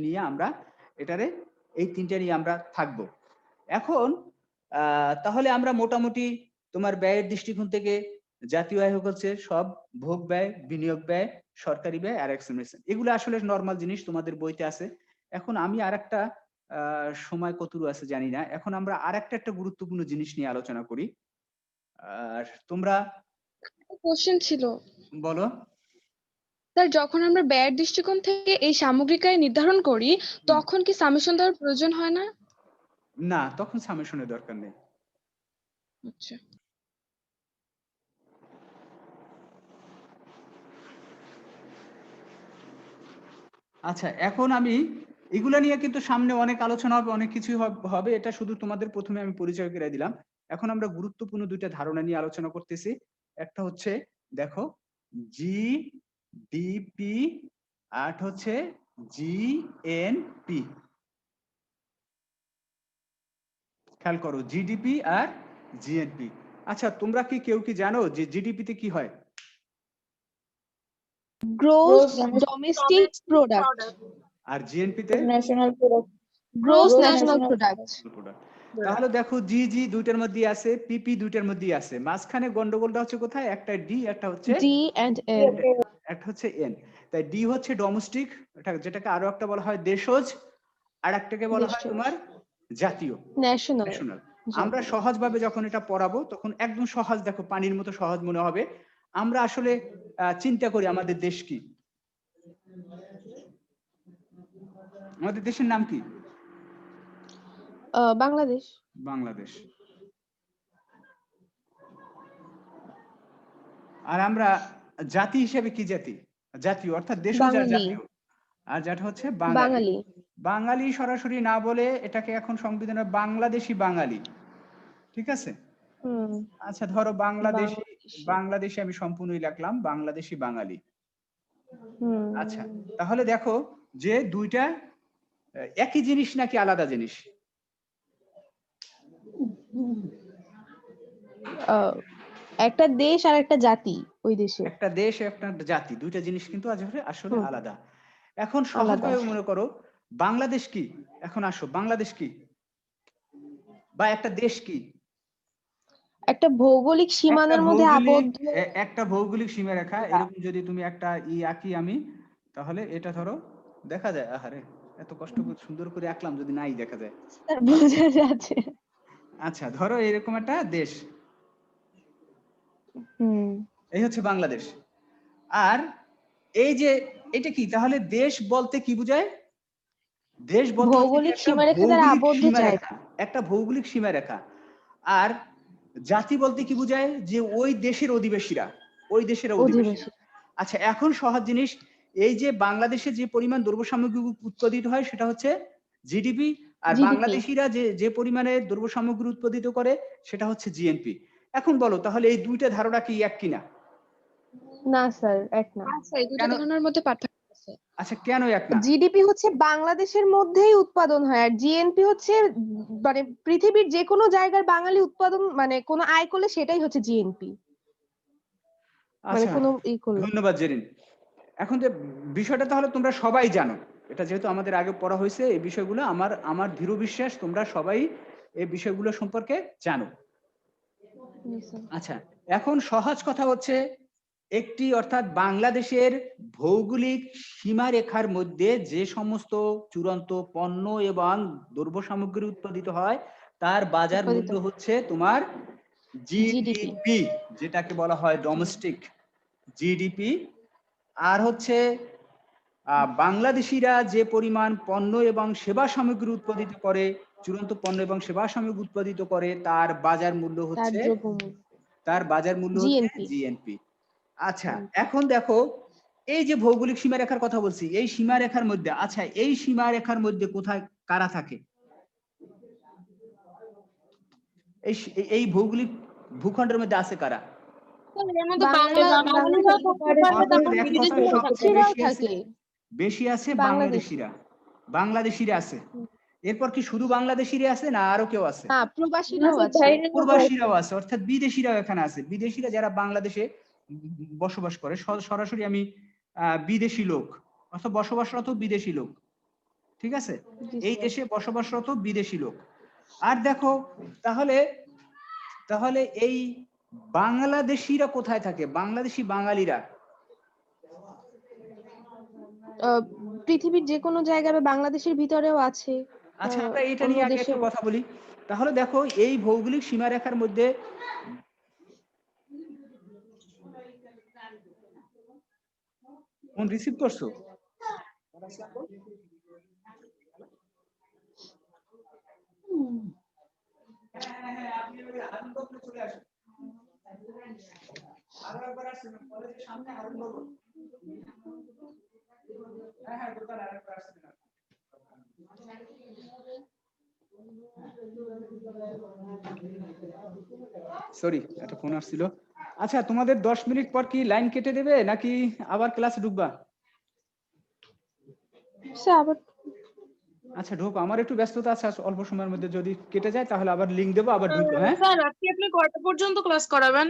নিয়ে আমরা থাকবো। এখন তাহলে আমরা মোটামুটি তোমার ব্যয়ের দৃষ্টিকোণ থেকে জাতীয় আয় হচ্ছে সব ভোগ ব্যয়, বিনিয়োগ ব্যয়, সরকারি ব্যয় আর এক্সপেন্ডিচার, এগুলো আসলে নর্মাল জিনিস, তোমাদের বইতে আছে। এখন আমি আরেকটা সময় কতটুকু আছে জানি না, এখন আমরা আরেকটা গুরুত্বপূর্ণ জিনিস নিয়ে আলোচনা করি। আর তোমরা কোশ্চেন ছিল, বলো। স্যার যখন আমরা ব্যয়ের দৃষ্টিকোণ থেকে এই সামগ্রিক আয় নির্ধারণ করি তখন কি সামেশন দেওয়ার প্রয়োজন হয় না? না, তখন সামেশনের দরকার নেই। আচ্ছা, আচ্ছা, এখন আমি এগুলা নিয়ে কিন্তু সামনে অনেক আলোচনা হবে, অনেক কিছু হবে। এটা শুধু তোমাদের প্রথমে আমি পরিচয় করে দিলাম। এখন আমরা গুরুত্বপূর্ণ দুইটা ধারণা নিয়ে আলোচনা করতেছি। একটা হচ্ছে দেখো জিডিপি, আর হচ্ছে জিএনপি। খেয়াল করো, জিডিপি আর জিএনপি। আচ্ছা, তোমরা কি কেউ কি জানো যে জিডিপি তে কি হয়? Gross domestic product. আর জিএনপি তে national product, Gross national product. তাহলে দেখো জি জি দুইটার মধ্যে আছে, পিপি দুইটার মধ্যে আছে, মাঝখানে গন্ডগোলটা হচ্ছে কোথায়? একটা ডি, একটা হচ্ছে D and N. একটা হচ্ছে এন। তাই ডি হচ্ছে ডোমেস্টিক, যেটাকে আরো একটা বলা হয় দেশজ, আর একটাকে বলা হয় দেশজ। তোমার জাতীয়, National. ন্যাশনাল। আমরা সহজভাবে যখন এটা পড়াবো তখন একদম সহজ, দেখো পানির মতো সহজ মনে হবে। আমরা আসলে চিন্তা করি আমাদের দেশ কি, আমাদের দেশের নাম কি? বাংলাদেশ। বাংলাদেশ। আর আমরা জাতি হিসেবে কি জাতি? জাতীয়, অর্থাৎ দেশজ আর বাঙালি। জাতীয়। আর যেটা হচ্ছে বাঙালি। বাঙালি। বাঙালি সরাসরি না বলে এটাকে এখন সংবিধানে বাংলাদেশি বাঙালি, ঠিক আছে? আচ্ছা, ধরো বাংলাদেশি আমি সম্পূর্ণই লিখলাম বাংলাদেশি বাঙালি। আচ্ছা, তাহলে দেখো যে দুইটা একই জিনিস নাকি আলাদা জিনিস? একটা দেশ আর একটা জাতি, ওই দেশে একটা দেশ একটা জাতি, দুইটা জিনিস কিন্তু আসলে আলাদা। এখন সহজভাবে মনে করো বাংলাদেশ কি? এখন আসো, বাংলাদেশ কি বা একটা দেশ কি? একটা ভৌগোলিক সীমানার মধ্যে আবদ্ধ। একটা ভৌগোলিক সীমারেখা। এরকম যদি তুমি একটা আঁকি আমি, তাহলে এটা ধরো দেখা যায়। আহারে, এত কষ্ট করে সুন্দর করে আঁকলাম, যদি নাই দেখা যায়। স্যার বোঝা যাচ্ছে। আচ্ছা, ধরো এরকম একটা দেশ, এই হচ্ছে বাংলাদেশ। আর এই যে এটা কি, তাহলে দেশ বলতে কি বোঝায়? দেশ বলতে ভৌগোলিক সীমারেখা দ্বারা আবদ্ধ জায়গা। একটা ভৌগোলিক সীমারেখা। আর জাতি বলতে কি বোঝায়? যে ওই দেশের অধিবাসীরা, ওই দেশের অধিবাসী। আচ্ছা, এখন সহজ জিনিস, এই যে বাংলাদেশে যে পরিমাণ দ্রব্য সামগ্রী উৎপাদিত হয় সেটা হচ্ছে জিডিপি, আর বাংলাদেশিরা যে পরিমাণে দ্রব্য সামগ্রী উৎপাদিত করে সেটা হচ্ছে জিএনপি। এখন বলো তাহলে এই দুইটা ধারণা কি এক কিনা? না স্যার, এক না। এই দুটো ধারণার মধ্যে পার্থক্য আছে। আছে। আচ্ছা কেন এক না? জিডিপি হচ্ছে বাংলাদেশের মধ্যেই উৎপাদন হয়, আর জিএনপি হচ্ছে মানে পৃথিবীর যে কোনো জায়গার বাঙালি উৎপাদন মানে কোনো আয় করলে সেটাই হচ্ছে জিএনপি, মানে আচ্ছা কোনো ই করলে। ধন্যবাদ জেরিন। এখন যে বিষয়টা তাহলে তোমরা সবাই জানো, এটা যেহেতু আমাদের আগে পড়া হয়েছে এই বিষয়গুলো, আমার দৃঢ় বিশ্বাস তোমরা সবাই এই বিষয়গুলো সম্পর্কে জানো। জি স্যার। আচ্ছা এখন সহজ কথা হচ্ছে, একটি অর্থাৎ বাংলাদেশের ভৌগোলিক সীমারেখার মধ্যে যে সমস্ত চূড়ান্ত পণ্য এবং দ্রব্য সামগ্রী উৎপাদিত হয় তার বাজার উৎপাদিত মূল্য হচ্ছে তোমার জিডিপি। জিডিপি, যেটাকে বলা হয় ডোমেস্টিক জিডিপি। আর হচ্ছে বাংলাদেশিরা যে পরিমাণ পণ্য এবং সেবা সামগ্রী উৎপাদিত করে, চূড়ান্ত পণ্য এবং সেবা সামগ্রী উৎপাদিত করে, তার বাজার মূল্য তার হচ্ছে দ্রব্যমূল্য জিএনপি। জিএনপি। আচ্ছা এখন দেখো, এই যে ভৌগোলিক সীমারেখার কথা বলছি, এই সীমারেখার মধ্যে, আচ্ছা এই সীমারেখার মধ্যে কোথায় কারা থাকে? এই ভৌগোলিক ভূখণ্ডের মধ্যে আছে কারা? স্যার, এর মধ্যে বাংলাদেশ বাঙালিরা থাকতে পারে, অর্থাৎ এক কথায় সবচেয়ে তারপর বিদেশিরা থাকে। প্রবাসীরাও থাকে। বেশি আছে বাংলাদেশি বাংলাদেশিরা আছে। এরপর কি শুধু বাংলাদেশিরা আছে না আরো কেউ আছে? না, প্রবাসীরাও আছে। প্রবাসীরাও আছে, অর্থাৎ বিদেশিরাও এখানে আছে। বিদেশিরা যারা বাংলাদেশে বসবাস করে, সরাসরি আমি বিদেশি লোক অর্থাৎ বসবাসরত বিদেশি লোক, ঠিক আছে, জি এই স্যার। দেশে বসবাসরত বিদেশি লোক। আর দেখো তাহলে এই বাংলাদেশিরা কোথায় থাকে? বাংলাদেশি বাঙালিরা পৃথিবীর যে কোনো জায়গায় বা বাংলাদেশের ভিতরেও আছে। আচ্ছা আমরা এটা অন্য নিয়ে আগে একটু দেশেও কথা বলি। তাহলে দেখো এই ভৌগোলিক সীমারেখার মধ্যে ফোন রিসিভ করছো? সরি একটা ফোন আসছিল। আচ্ছা তোমাদের 10 মিনিট পর কি লাইন কেটে দেবে নাকি আবার ক্লাসে ঢুকবা? স্যার আবার আচ্ছা ঢুকো, আমার একটু ব্যস্ততা আছে অল্প সময়ের মধ্যে, যদি কেটে যায় তাহলে আবার লিংক দেবো, আবার ঢুকো। হ্যাঁ স্যার, আজকে আপনি কয়টা পর্যন্ত ক্লাস করাবেন?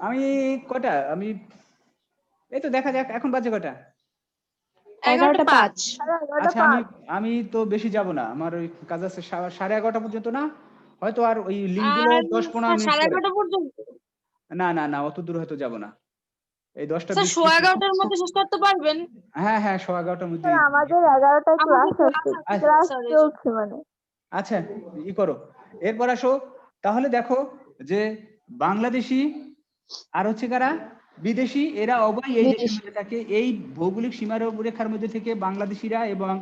আমি এই তো দেখা যাক, এখন বাজে কটা? 11:05। আচ্ছা আমি তো বেশি যাব না, আমার ওই কাজ আছে 11:30 পর্যন্ত, না হয়তো আর ওই লিংক দিলে আর 10-15 মিনিট সাড়ে পরে। 11টা পর্যন্ত? না অত দূর হয়তো যাব না, এই 10টা স্যার, 11:15 মধ্যে শেষ করতে পারবেন? হ্যাঁ 11:15 মধ্যে। আমাদের 11টায় ক্লাস আছে, ক্লাস চলছে মানে। আচ্ছা ই করো, এরপর আসো। তাহলে দেখো যে বাংলাদেশি আর হচ্ছে কারা বিদেশি, এরা উভয় এই দেশের মধ্যে থাকে। এই ভৌগোলিক সীমারেখার মধ্যে থেকে বাংলাদেশিরা এবং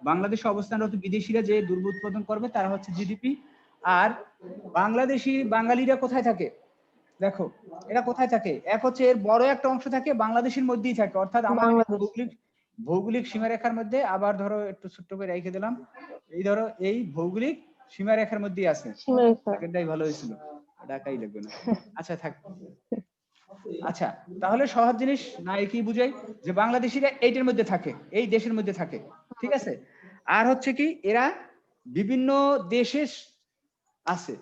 বাংলাদেশে অবস্থানরত বিদেশিরা যে দ্রব্য উৎপাদন করবে তারা হচ্ছে জিডিপি। আর বাংলাদেশি বাঙালিরা কোথায় থাকে? দেখো এরা কোথায় থাকে, এক হচ্ছে এর বড় একটা অংশ থাকে বাংলাদেশের মধ্যেই থাকে, অর্থাৎ আমাদের ভৌগোলিক সীমারেখার মধ্যে। আবার ধরো একটু ছোট্ট করে রেখে দিলাম, এই ধরো এই ভৌগোলিক সীমারেখার মধ্যেই আছে। সেকেন্ডটাই ভালো হয়েছিল, ডাকাই লাগবে না। আচ্ছা থাক। আচ্ছা তাহলে সহজ জিনিস না একই বুঝাই যে বাংলাদেশিরা এইটার মধ্যে থাকে, এই দেশের মধ্যে থাকে, ঠিক আছে। আর হচ্ছে কি এরা বিভিন্ন দেশে আছে,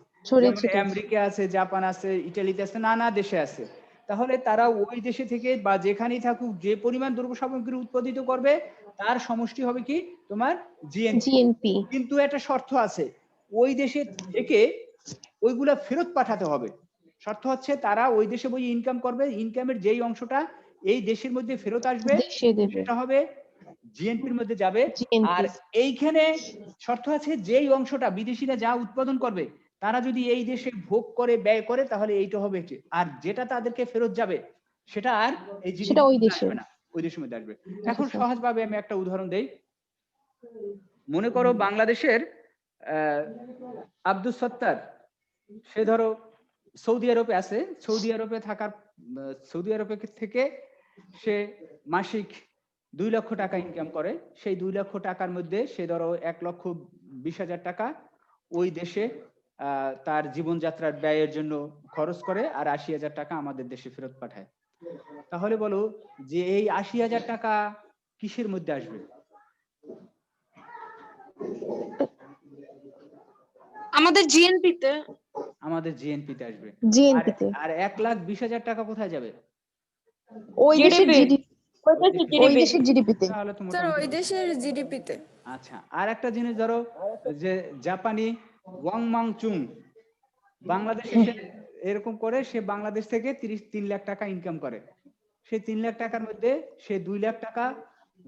আমেরিকা আছে, জাপান আছে, ইটালিতে আছে, নানা দেশে আছে। তাহলে তারা ওই দেশে থেকে বা যেখানেই থাকুক যে পরিমাণ দ্রব্য সামগ্রী উৎপাদিত করবে তার সমষ্টি হবে কি তোমার জিএনপি। কিন্তু একটা শর্ত আছে, ওই দেশে থেকে ওইগুলা ফেরত পাঠাতে হবে। শর্ত হচ্ছে তারা ওই দেশে বই ইনকাম করবে, ইনকামের যেই অংশটা এই দেশের মধ্যে ফেরত আসবে সেটা হবে জিএনপির মধ্যে যাবে। আর এইখানে শর্ত আছে যেই অংশটা বিদেশিরা যা উৎপাদন করবে তারা যদি এই দেশে ভোগ করে ব্যয় করে তাহলে এইটা হবে এটি, আর যেটা তাদেরকে ফেরত যাবে সেটা আর এই জিনিসটা ওই দেশে আসবে না, ওই দেশের মধ্যে আসবে। এখন সহজভাবে আমি একটা উদাহরণ দেই। মনে করো বাংলাদেশের আব্দুল সত্তার, সে ধরো সৌদি আরবে আছে, সৌদি আরবে থেকে সে মাসিক 2 লক্ষ টাকা ইনকাম করে। সেই 2 লক্ষ টাকার মধ্যে সে ধরো 1,20,000 টাকা ওই দেশে তার জীবনযাত্রার ব্যয়ের জন্য খরচ করে, আর 80,000 টাকা আমাদের দেশে ফেরত পাঠায়। তাহলে বলো যে এই ৮০,০০০ টাকা কিসের মধ্যে আসবে? আমাদের জিএনপি তে। আমাদের জিএনপি তে আসবে। জিএনপি তে। আর ১,২০,০০০ টাকা কোথায় যাবে? ওই দেশের GDP জিডিপি, ওই দেশের জিডিপি তে। তাহলে তো স্যার ওই মোটামুটি। দেশের জিডিপি তে। আচ্ছা, আর একটা জিনিস ধরো যে জাপানি ওয়াং মাং চুং বাংলাদেশে এরকম করে, সে বাংলাদেশ থেকে ৩ লাখ টাকা ইনকাম করে। সেই ৩ লাখ টাকার মধ্যে সে ২ লাখ টাকা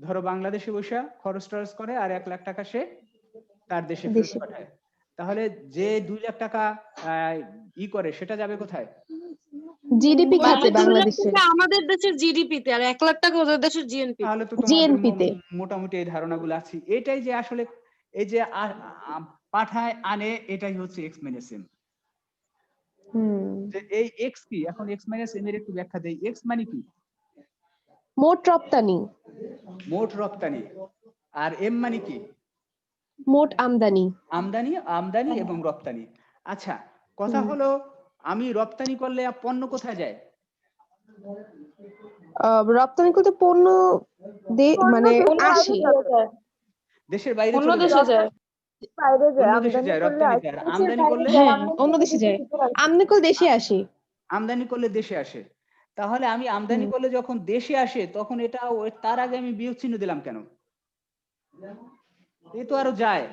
ধরো বাংলাদেশে বসে খরচ টরচ করে, আর ১ লাখ টাকা সে তার দেশে ফেরত পাঠায়। তাহলে যে ২ লাখ টাকা ই করে সেটা যাবে কোথায়? জিডিপি খাতে বাংলাদেশের। আমাদের দেশের জিডিপি তে, আর ১ লাখ টাকা ওদের দেশের জিএনপি। তাহলে তো তোমাদের জিএনপি তে। মোটামুটি এই ধারণাগুলো আছে। এটাই যে আসলে এই যে পাঠায় আনে, এটাই হচ্ছে এক্স মাইনাস এম। যে এই এক্স কি, এখন এক্স মাইনাস এম এর একটু ব্যাখ্যা দেই। এক্স মানে কি? মোট রপ্তানি। মোট রপ্তানি। আর এম মানে কি? মোট আমদানি। আমদানি এবং রপ্তানি। আচ্ছা, কথা হলো আমি রপ্তানি করলে পণ্য কোথায় যায়? রপ্তানি করতে পণ্য মানে আসে দেশের বাইরে অন্য চলে দেশে যায়। বাইরে যায়, অন্য দেশে যায় রপ্তানি করে। আর আমদানি করলে? হ্যাঁ, অন্য দেশে যায়। আমদানি করলে দেশে আসে। আমদানি করলে দেশে আসে। তাহলে আমি আমদানি করলে যখন দেশে আসে তখন এটা তার আগে আমি বিয়োগ চিহ্ন দিলাম কেন? এ তো আরো যায়।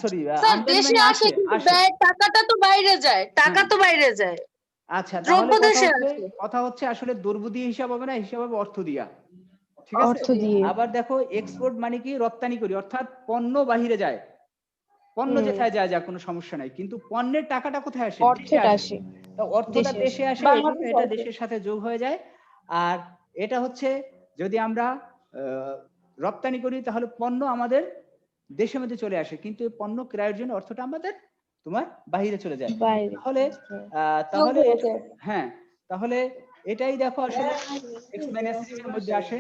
সরি, স্যার দেশে আসে কিন্তু ব্যয় টাকাটা তো বাইরে যায়, টাকা তো বাইরে যায়। আচ্ছা, দ্রব্য তাহলে দেশে কথা হচ্ছে আসলে দ্রব্য দিয়ে হিসাব হবে না, হিসাব হবে অর্থ দিয়া। ঠিক আছে? অর্থ দিয়ে। আবার দেখো এক্সপোর্ট মানে কি? রপ্তানি করি, অর্থাৎ পণ্য বাহিরে যায়। পণ্য যেথায় যায় যা কোনো সমস্যা নাই, কিন্তু পণ্যের টাকাটা কোথায় আসে? অর্থটা আসে। তো অর্থটা দেশে আসে, এটা দেশের সাথে যোগ হয়ে যায়। আর এটা হচ্ছে যদি আমরা রপ্তানি করি তাহলে পণ্য আমাদের দেশের মধ্যে চলে আসে, কিন্তু এই পণ্য ক্রয়ের জন্য অর্থটা আমাদের তোমার বাহিরে চলে যায়। তাহলে হ্যাঁ, তাহলে এটাই দেখো আসলে এক্স মাইনাস এর মধ্যে আসে।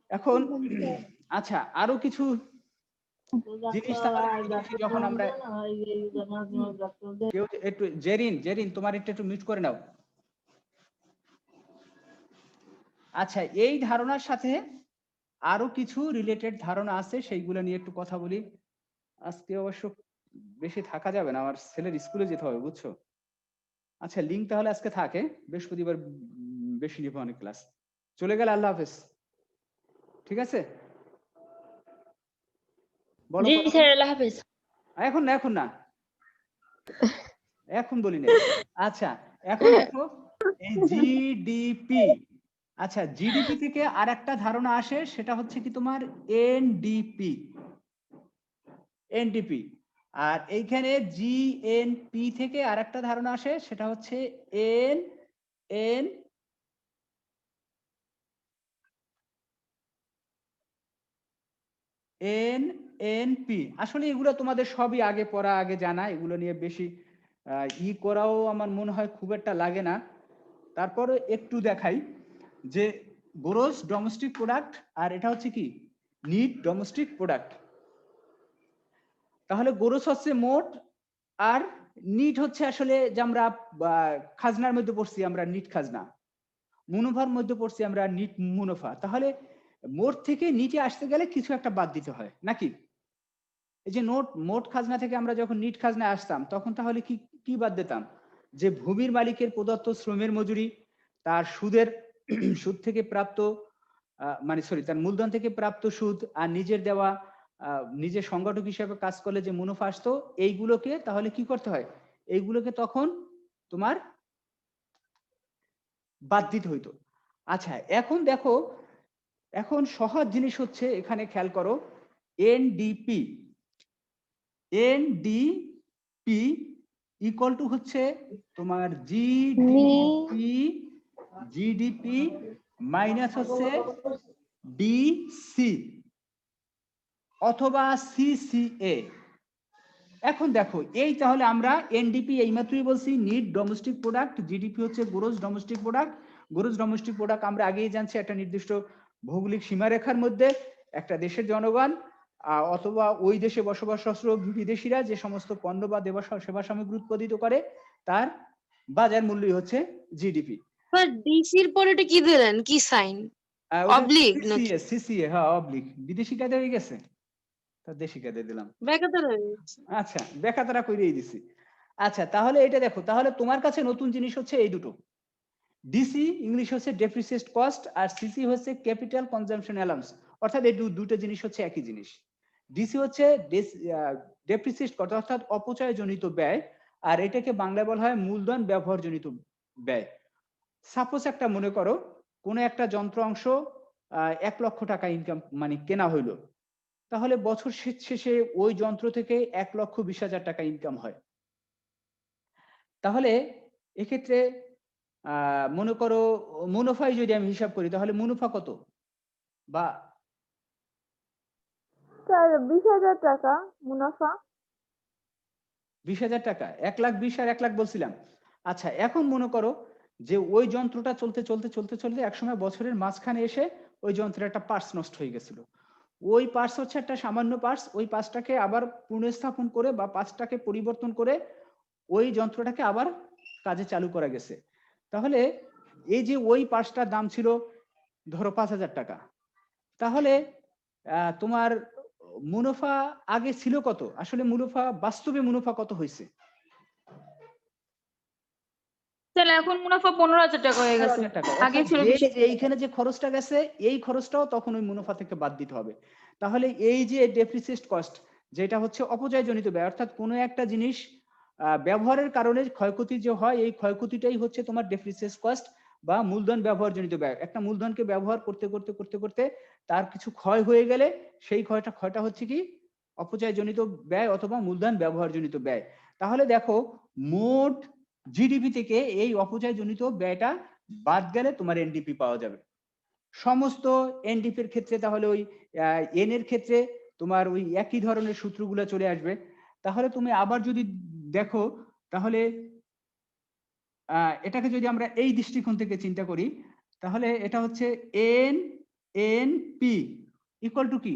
এখন আচ্ছা, আরো কিছু জিনিস যখন আমরা একটু জেরিন তোমার একটু মিউট করে নাও। আচ্ছা, এই ধারণার সাথে আরো কিছু রিলেটেড ধারণা আছে, সেইগুলো নিয়ে একটু কথা বলি। আজকে অবশ্য বেশি থাকা যাবে না, আমার ছেলের স্কুলে যেতে হবে, বুঝছো? আচ্ছা, লিঙ্ক তাহলে আজকে থাকে, বৃহস্পতিবার বেশি নিব অনেক ক্লাস। চলে গেলে আল্লাহ হাফেজ। ঠিক আছে, বলো। এখন না এখন বলি না। আচ্ছা, এখন দেখো এই জিডিপি। আচ্ছা, জিডিপি থেকে আর একটা ধারণা আসে, সেটা হচ্ছে কি তোমার এনডিপি। আর এইখানে জিএনপি থেকে আর একটা ধারণা আসে, সেটা হচ্ছে এনএনপি। আসলে এগুলো তোমাদের সবই আগে পড়া, আগে জানা, এগুলো নিয়ে বেশি করাও আমার মনে হয় খুব একটা লাগে না। তারপরে একটু দেখাই যে গ্রোস ডোমেস্টিক প্রোডাক্ট, আর এটা হচ্ছে কি নিট ডোমেস্টিক প্রোডাক্ট। তাহলে গ্রোস হচ্ছে মোট, আর নিট হচ্ছে আসলে যে আমরা খাজনার মধ্যে পড়ছি আমরা নিট খাজনা, মুনাফার মধ্যে পড়ছি আমরা নিট মুনাফা। তাহলে মোট থেকে নিটে আসতে গেলে কিছু একটা বাদ দিতে হয় নাকি? এই যে মোট খাজনা থেকে আমরা যখন নিট খাজনায় আসতাম তখন তাহলে কি বাদ দিতাম? যে ভূমির মালিকের প্রদত্ত শ্রমের মজুরি, তার সুদ থেকে প্রাপ্ত তার মূলধন থেকে প্রাপ্ত সুদ, আর নিজের দেওয়া নিজের সংগঠক হিসেবে কাজ করলে যে মুনাফা আসতো, এইগুলোকে তাহলে কি করতে হয়? এইগুলোকে তখন তোমার বাদ দিতে হইতো। আচ্ছা, এখন দেখো, এখন সহজ জিনিস হচ্ছে, এখানে খেয়াল করো, এনডিপি ইকুয়াল টু হচ্ছে তোমার জিডিপি মাইনাস হচ্ছে ডিসি অথবা সিসিএ। এখন দেখো, এই তাহলে আমরা এনডিপি এইমাত্রই বলছি নিট ডোমেস্টিক প্রোডাক্ট, জিডিপি হচ্ছে gross domestic product. Gross domestic product আমরা আগেই জানছি একটা নির্দিষ্ট ভৌগোলিক সীমারেখার মধ্যে একটা দেশের জনগণ অথবা ওই দেশে বসবাসরত বিদেশিরা যে সমস্ত পণ্য বা সেবা সামগ্রী উৎপাদিত করে তার বাজার মূল্যই হচ্ছে জিডিপি। স্যার ডিসির পরে এটা কি দিলেন, কি সাইন? অবলিক নাকি সিসিএ, হ্যাঁ অবলিক। বিদেশি কায়দা হয়ে গেছে, তা দেশি কায়দা দিলাম। বেকাতার হয়ে গেছে। আচ্ছা বেকাতারা কইরেই দিছি। আচ্ছা তাহলে এটা দেখো, তাহলে তোমার কাছে নতুন জিনিস হচ্ছে এই দুটো। ডিসি ইংলিশ হচ্ছে ডেপ্রিসিয়েট কস্ট, আর সিসি হচ্ছে ক্যাপিটাল কনজাম্পশন অ্যালাউন্স, অর্থাৎ এই দুটো জিনিস হচ্ছে একই জিনিস। ডিসি হচ্ছে ডেপ্রিসিয়েট কস্ট অর্থাৎ অপচয়জনিত ব্যয়, আর এটাকে বাংলায় বলা হয় মূলধন ব্যবহারজনিত ব্যয়। সাপোজ একটা মনে করো কোনো একটা যন্ত্র অংশ 1 লক্ষ টাকা ইনকাম মানে কেনা হইলো, তাহলে বছর শেষে ওই যন্ত্র থেকে 1,20,000 টাকা ইনকাম হয়। তাহলে এক্ষেত্রে মনে করো মুনাফায় যদি আমি হিসাব করি তাহলে মুনাফা কত? বা স্যার 20,000 টাকা মুনাফা। 20,000 টাকা, 1,20,000 আর 1 লাখ বলছিলাম। আচ্ছা এখন মনে করো যে ওই যন্ত্রটা চলতে চলতে চলতে চলতে একসময় বছরের মাঝখানে এসে ওই যন্ত্রের একটা পার্টস নষ্ট হয়ে গেছিল। ওই পার্টস হচ্ছে একটা সামান্য পার্টস, ওই পার্টসটাকে আবার পুনঃস্থাপন করে বা পার্টসটাকে পরিবর্তন করে ওই যন্ত্রটাকে আবার কাজে চালু করা গেছে। তাহলে এই যে ওই পার্টসটার দাম ছিল ধরো 5,000 টাকা, তাহলে তোমার মুনাফা আগে ছিল কত? আসলে মুনাফা বাস্তবে মুনাফা কত হয়েছে? স্যার এখন মুনাফা 15,000 টাকা হয়ে গেছে। 15,000 টাকা। আগে অর্থাৎ ছিল এইখানে যে খরচটা গেছে এই খরচটাও তখন ওই মুনাফা থেকে বাদ দিতে হবে। তাহলে এই যে ডেপ্রিসিয়েট কস্ট যেটা হচ্ছে অপচয়জনিত ব্যয়, অর্থাৎ কোনো একটা জিনিস ব্যবহারের কারণে ক্ষয়ক্ষতি যে হয় এই ক্ষয়ক্ষতিটাই হচ্ছে তোমার ডেপ্রিসিয়েট কস্ট বা মূলধন ব্যবহারজনিত ব্যয়। একটা মূলধনকে ব্যবহার করতে করতে করতে করতে তার কিছু ক্ষয় হয়ে গেলে সেই ক্ষয়টা হচ্ছে কি অপচয়জনিত ব্যয় অথবা মূলধন ব্যবহারজনিত ব্যয়। তাহলে দেখো মোট জিডিপি থেকে এই অপচয়জনিত ব্যয়টা বাদ গেলে তোমার এনডিপি পাওয়া যাবে। সমস্ত এনডিপির ক্ষেত্রে তাহলে ওই এন এর ক্ষেত্রে তোমার ওই একই ধরনের সূত্রগুলো চলে আসবে। তাহলে তুমি আবার যদি দেখো তাহলে এটাকে যদি আমরা এই দৃষ্টিকোণ থেকে চিন্তা করি তাহলে এটা হচ্ছে এন পি ইকুয়াল টু কি